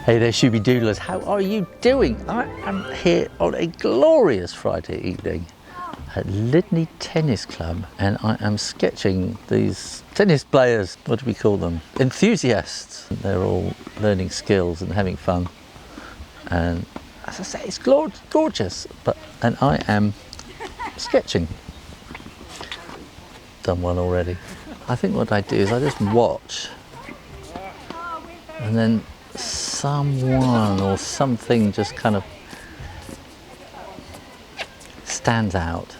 Hey there, Shooby Doodlers, how are you doing? I am here on a glorious Friday evening at Lydney Tennis Club, and I am sketching these tennis players. What do we call them? Enthusiasts. They're all learning skills and having fun, and as I say, it's gorgeous. And I am sketching. Done one already. I think what I do is I just watch, and then someone or something just kind of stands out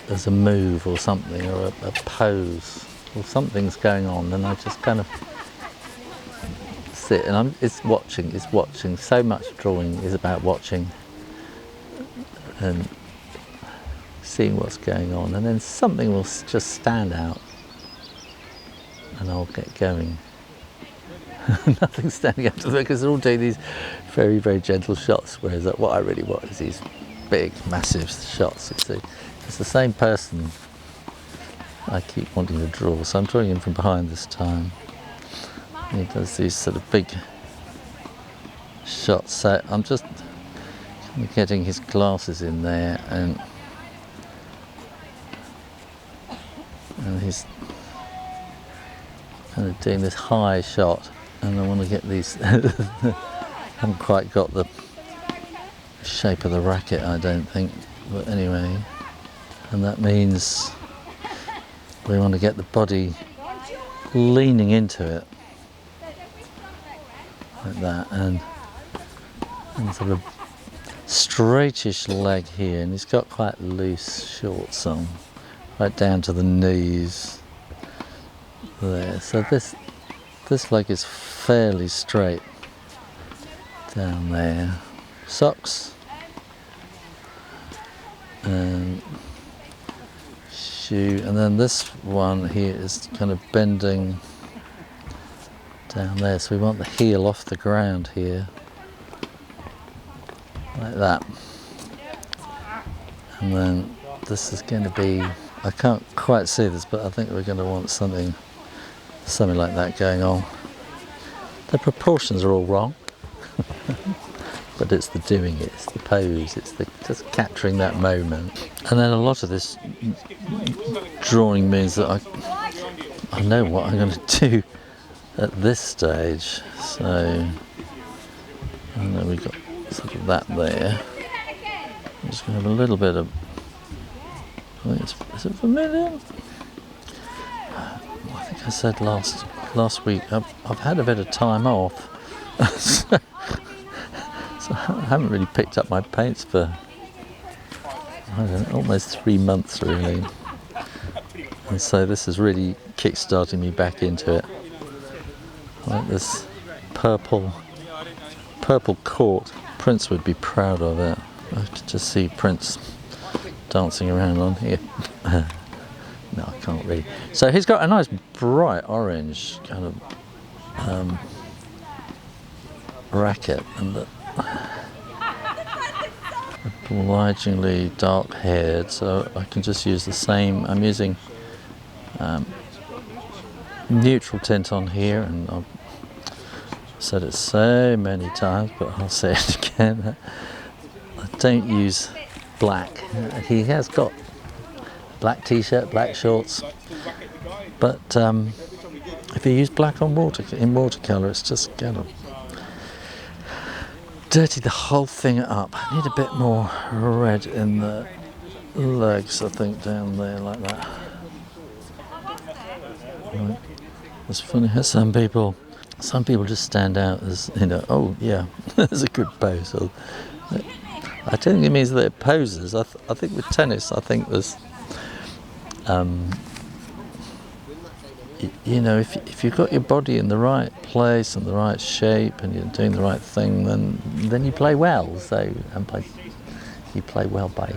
as a move or something, or a pose, or something's going on, and I just kind of sit and it's watching. So much drawing is about watching and seeing what's going on, and then something will just stand out and I'll get going. Nothing's standing out to them because they're all doing these very, very gentle shots, whereas what I really want is these big, massive shots. You see, it's the same person I keep wanting to draw, so I'm drawing him from behind this time. He does these sort of big shots, so I'm just getting his glasses in there, and he's kind of doing this high shot. And I want to get these, haven't quite got the shape of the racket, I don't think, but anyway, and that means we want to get the body leaning into it, like that, and sort of straightish leg here, and he's got quite loose shorts on, right down to the knees there, so this leg is fairly straight down there. Socks and shoe, and then this one here is kind of bending down there, so we want the heel off the ground here, like that. And then this is going to be, I can't quite see this, but I think we're going to want something like that going on. The proportions are all wrong, but it's the doing it, it's the pose, it's the just capturing that moment. And then a lot of this drawing means that I know what I'm going to do at this stage. So I know we've got sort of that there. I'm just going to have a little bit of, I think is it vermilion? I think I said last week I've had a bit of time off, so I haven't really picked up my paints for, I don't know, almost 3 months really, and so this is really kick-starting me back into it. I like this purple court. Prince would be proud of it. I could just see Prince dancing around on here. No, I can't really. So he's got a nice bright orange kind of racket, and obligingly dark haired, so I can just use the same. I'm using neutral tint on here, and I've said it so many times, but I'll say it again. I don't use black. He has got black t-shirt, black shorts, but if you use black on watercolor, it's just gonna dirty the whole thing up. I need a bit more red in the legs, I think, down there like that. Right. It's funny how some people just stand out as, you know, oh yeah, that's a good pose. So, I don't think it means they're posers. I think with tennis, I think there's you know, if you've got your body in the right place and the right shape and you're doing the right thing, then you play well. So you play well by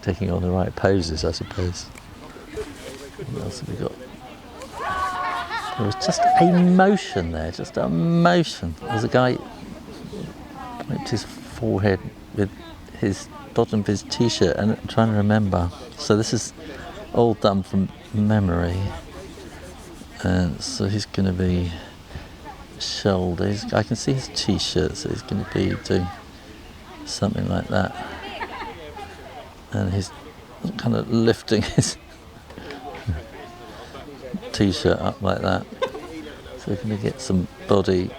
taking on the right poses, I suppose. What else have we got? There was just a motion there, just a motion. There's a guy wiped his forehead with his bottom of his t-shirt, and I'm trying to remember. So this is all done from memory, and so he's going to be shoulders. I can see his t-shirt, so he's going to be doing something like that. And he's kind of lifting his t-shirt up like that. So we're going to get some body.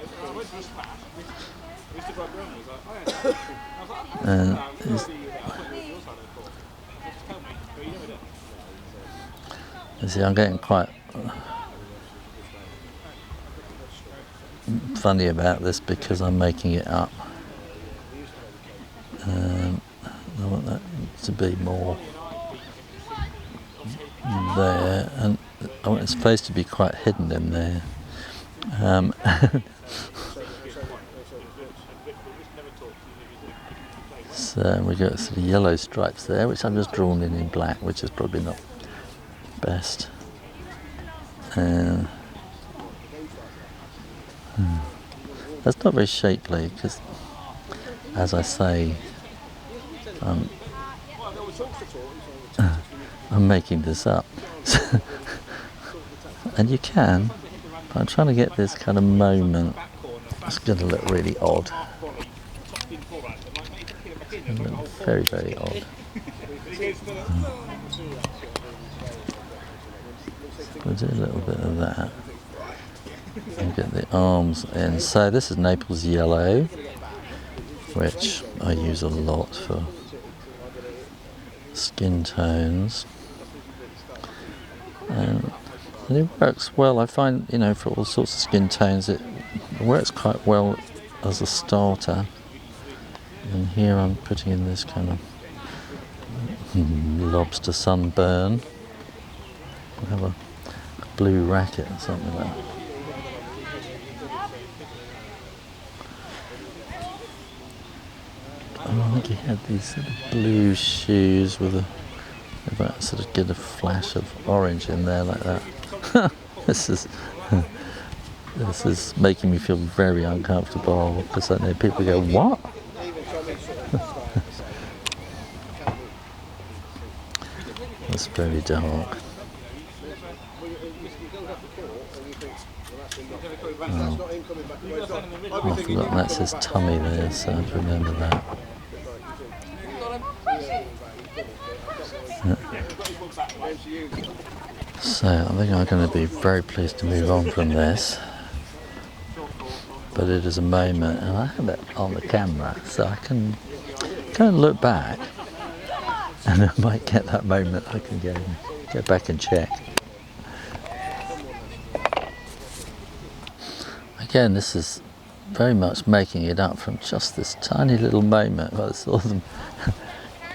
And you see, I'm getting quite funny about this because I'm making it up. I want that to be more there, and I want it's supposed to be quite hidden in there. So we got sort of yellow stripes there, which I've just drawn in black, which is probably not best. That's not very shapely because, as I say, I'm making this up. And you can, but I'm trying to get this kind of moment. It's going to look really odd. Very, very odd. We'll do a little bit of that and get the arms in. So this is Naples yellow, which I use a lot for skin tones, and it works well. I find, for all sorts of skin tones, it works quite well as a starter. And here I'm putting in this kind of lobster sunburn. I have a blue racket or something like that. I think he had these sort of blue shoes with if I sort of get a flash of orange in there like that. This is making me feel very uncomfortable because I know people go, what? It's very dark. Oh, I've forgotten that's his tummy there, so I have to remember that. So I think I'm going to be very pleased to move on from this. But it is a moment, and I have it on the camera, so I can kind of look back, and I might get that moment. I can go back and check. Again, this is very much making it up from just this tiny little moment where I saw them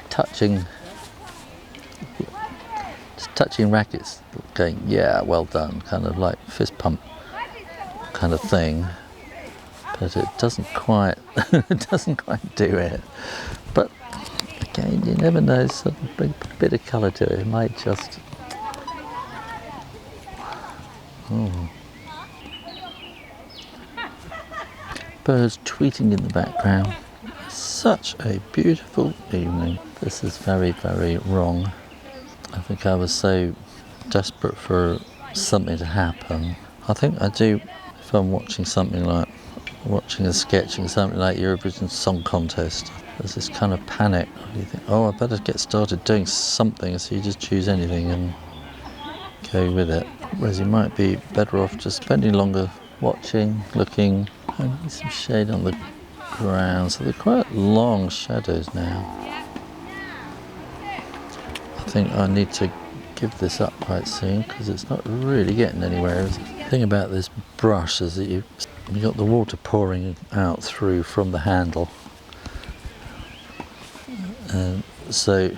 touching rackets, going, yeah, well done, kind of like fist pump kind of thing. But it doesn't quite do it. But again, you never know, so bring a bit of colour to it. It might just birds tweeting in the background. Such a beautiful evening. This is very, very wrong. I think I was so desperate for something to happen. I think I do, if I'm watching something like watching a sketching something like Eurovision Song Contest, there's this kind of panic. You think, oh, I better get started doing something, so you just choose anything and go with it. Whereas you might be better off just spending longer watching, looking. I need some shade on the ground, so they're quite long shadows now. I think I need to give this up quite soon because it's not really getting anywhere. The thing about this brush is that you've got the water pouring out through from the handle, and so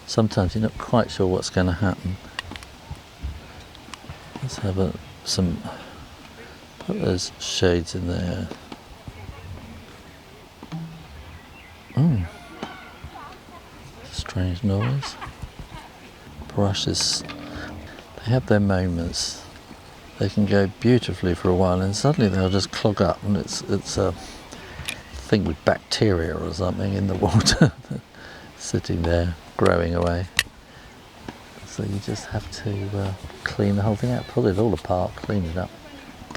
sometimes you're not quite sure what's going to happen. Let's have put those shades in there. Strange noise. Brushes, they have their moments. They can go beautifully for a while and suddenly they'll just clog up, and it's a thing with bacteria or something in the water sitting there growing away. So you just have to clean the whole thing out, pull it all apart, clean it up,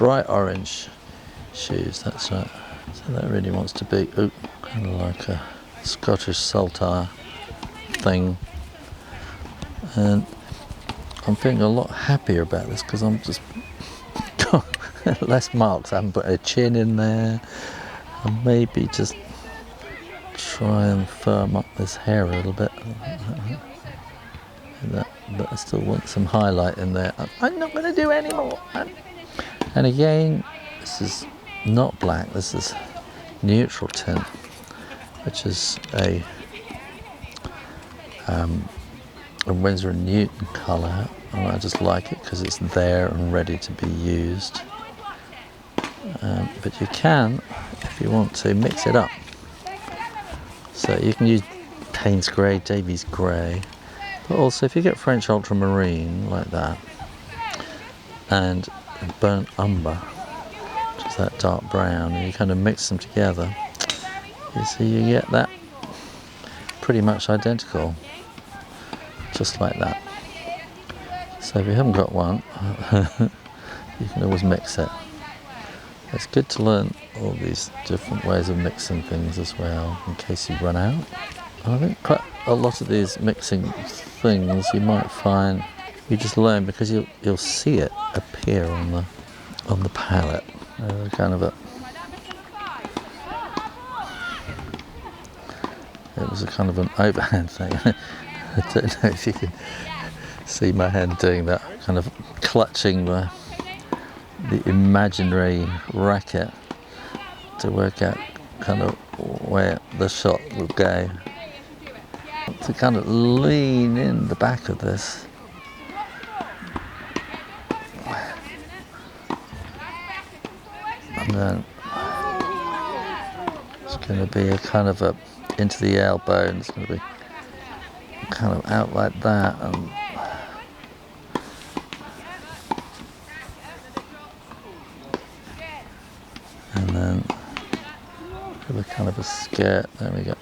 bright orange shoes, that's right. So that really wants to be kind of like a Scottish saltire thing. And I'm feeling a lot happier about this because I'm just got less marks. I haven't put a chin in there. And maybe just try and firm up this hair a little bit. But I still want some highlight in there. I'm not going to do any more. And again, this is not black, this is neutral tint, which is a Winsor & Newton colour, and I just like it because it's there and ready to be used. But you can, if you want to, mix it up. So you can use Payne's Grey, Davies Grey, but also if you get French ultramarine like that, and burnt umber, which is that dark brown, and you kind of mix them together, you see you get that pretty much identical, just like that. So if you haven't got one, you can always mix it. It's good to learn all these different ways of mixing things as well, in case you run out. I think quite a lot of these mixing things you might find you just learn because you'll see it appear on the palette. Kind of it was a kind of an overhand thing. I don't know if you can see my hand doing that, kind of clutching the imaginary racket to work out kind of where the shot will go. To kind of lean in the back of this. And then it's going to be a kind of a into the elbow, and it's going to be kind of out like that, and then have a kind of a skirt. There we go.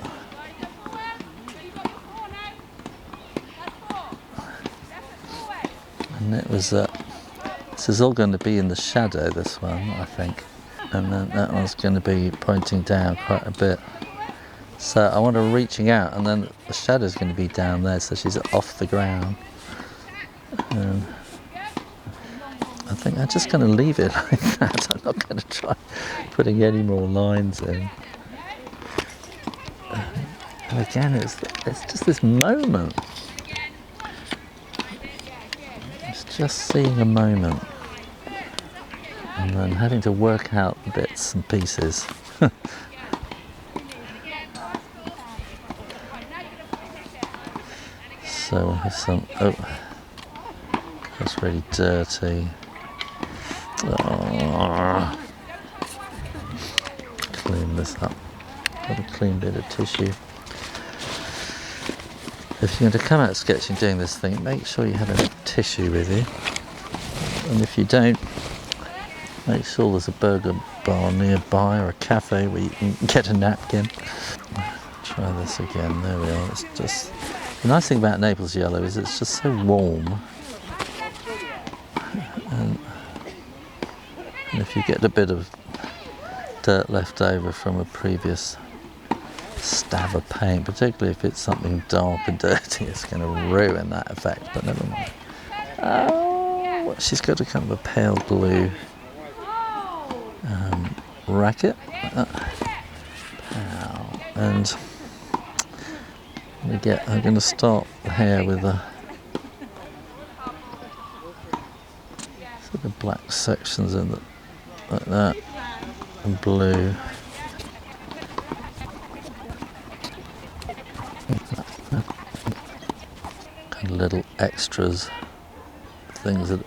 And it was this is all going to be in the shadow, this one, I think, and then that one's going to be pointing down quite a bit. So I want her reaching out, and then the shadow's going to be down there, so she's off the ground. And I think I'm just going to leave it like that. I'm not going to try putting any more lines in. And again, it's just this moment. It's just seeing a moment, and then having to work out bits and pieces. So we have some, that's really dirty. Oh. Clean this up. Got a clean bit of tissue. If you're going to come out sketching doing this thing, make sure you have a tissue with you. And if you don't, make sure there's a burger bar nearby or a cafe where you can get a napkin. Try this again. There we are. It's just the nice thing about Naples yellow is it's just so warm. And if you get a bit of dirt left over from a previous stab of paint, particularly if it's something dark and dirty, it's going to ruin that effect, but never mind. Oh, she's got a kind of a pale blue racket, and I'm going to start the hair with a sort of black sections in it, like that, and blue. Kind of little extras, things that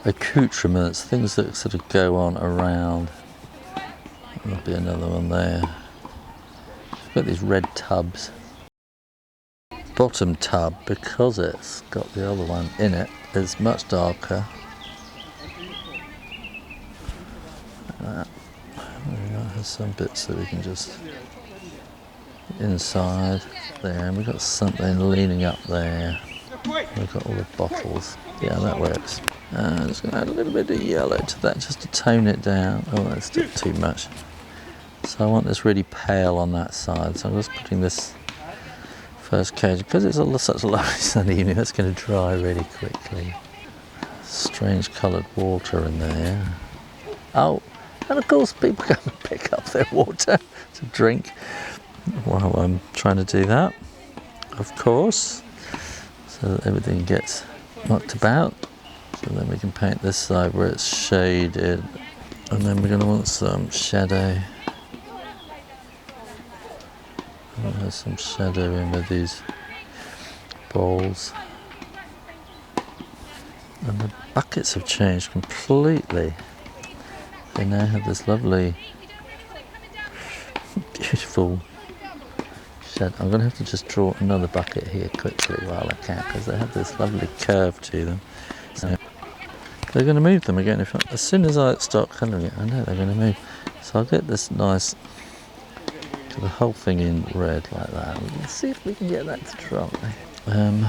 accoutrements, things that sort of go on around. There'll be another one there. I've got these red tubs. Bottom tub, because it's got the other one in it, is much darker. There's some bits that we can just inside there, and we've got something leaning up there. We've got all the bottles. Yeah, that works. I'm just going to add a little bit of yellow to that just to tone it down. Oh, that's still too much. So I want this really pale on that side. So I'm just putting this first cage, because it's such a lovely sunny evening, that's going to dry really quickly. Strange coloured water in there. Oh, and of course people come and pick up their water to drink while I'm trying to do that, of course, so that everything gets knocked about. So then we can paint this side where it's shaded, and then we're going to want some shadow. There's some shadow in with these balls. And the buckets have changed completely. They now have this lovely, beautiful shadow. I'm going to have to just draw another bucket here quickly while I can, because they have this lovely curve to them. So they're going to move them again. As soon as I start colouring it, I know they're going to move. So I'll get this nice, the whole thing in red like that. Let's see if we can get that to dry. And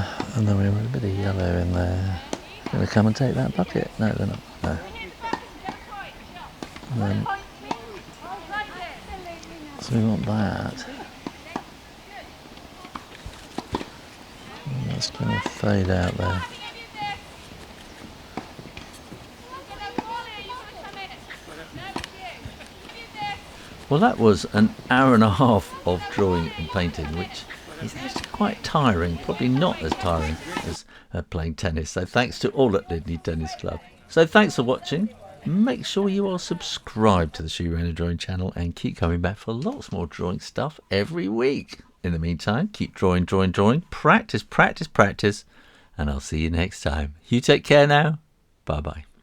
then we want a bit of yellow in there. Going to come and take that bucket? No, they're not. No. So we want that. And that's going to fade out there. Well, that was an hour and a half of drawing and painting, which is actually quite tiring. Probably not as tiring as playing tennis. So thanks to all at Lydney Tennis Club. So thanks for watching. Make sure you are subscribed to the Rayner Drawing channel and keep coming back for lots more drawing stuff every week. In the meantime, keep drawing, drawing, drawing. Practice, practice, practice. And I'll see you next time. You take care now. Bye-bye.